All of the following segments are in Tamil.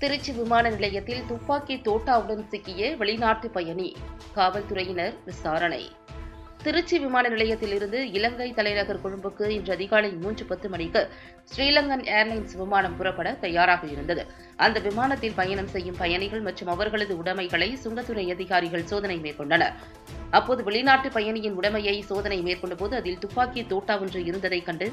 திருச்சி விமான நிலையத்தில் துப்பாக்கி தோட்டாவுடன் சிக்கிய வெளிநாட்டு பயணி, காவல்துறையினர் விசாரணை. திருச்சி விமான நிலையத்திலிருந்து இலங்கை தலைநகர் கொழும்புக்கு இன்று அதிகாலை 3:10 மணிக்கு ஸ்ரீலங்கன் ஏர்லைன்ஸ் விமானம் புறப்பட தயாராக இருந்தது. அந்த விமானத்தில் பயணம் செய்யும் பயணிகள் மற்றும் அவர்களது உடைமைகளை சுங்கத்துறை அதிகாரிகள் சோதனை மேற்கொண்டனர். அப்போது வெளிநாட்டு பயணியின் உடைமையை சோதனை மேற்கொண்டபோது அதில் துப்பாக்கி தோட்டா ஒன்று இருந்ததைக் கண்டு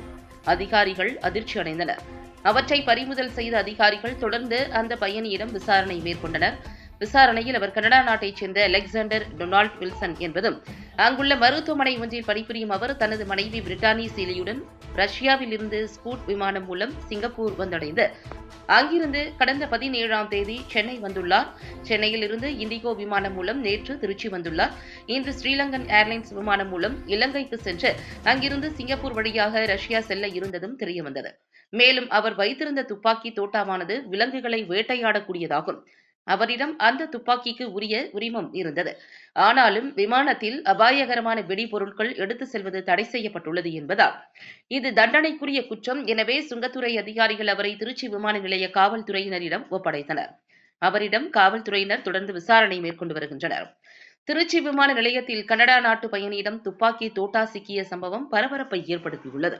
அதிகாரிகள் அதிர்ச்சி அடைந்தனர். அவற்றை பறிமுதல் செய்த அதிகாரிகள் தொடர்ந்து அந்த பயணியிடம் விசாரணை மேற்கொண்டனர். விசாரணையில் அவர் கனடா நாட்டைச் சேர்ந்த அலெக்சாண்டர் டொனால்ட் வில்சன் என்பதும், அங்குள்ள மருத்துவமனை ஒன்றில் பணிபுரியும் அவர் தனது மனைவி பிரிட்டானி சீலியுடன் ரஷ்யாவில் இருந்து ஸ்கூட் விமானம் மூலம் சிங்கப்பூர் வந்தடைந்து அங்கிருந்து கடந்த 17ஆம் தேதி சென்னை வந்துள்ளார். சென்னையில் இருந்து இண்டிகோ விமானம் மூலம் நேற்று திருச்சி வந்துள்ளார். இன்று ஸ்ரீலங்கன் ஏர்லைன்ஸ் விமானம் மூலம் இலங்கைக்கு சென்று அங்கிருந்து சிங்கப்பூர் வழியாக ரஷ்யா செல்ல இருந்ததும் தெரியவந்தது. மேலும் அவர் வைத்திருந்த துப்பாக்கி தோட்டாவானது விலங்குகளை வேட்டையாடக்கூடியதாகும். அவரிடம் அந்த துப்பாக்கிக்கு உரிய உரிமம் இருந்தது. ஆனாலும் விமானத்தில் அபாயகரமான வெடிபொருட்கள் எடுத்து செல்வது தடை செய்யப்பட்டுள்ளது என்பதால் இது தண்டனைக்குரிய குற்றம். எனவே சுங்கத்துறை அதிகாரிகள் அவரை திருச்சி விமான நிலைய காவல்துறையினரிடம் ஒப்படைத்தனர். அவரிடம் காவல்துறையினர் தொடர்ந்து விசாரணை மேற்கொண்டு வருகின்றனர். திருச்சி விமான நிலையத்தில் கனடா நாட்டு பயணியிடம் துப்பாக்கி தோட்டா சிக்கிய சம்பவம் பரபரப்பை ஏற்படுத்தியுள்ளது.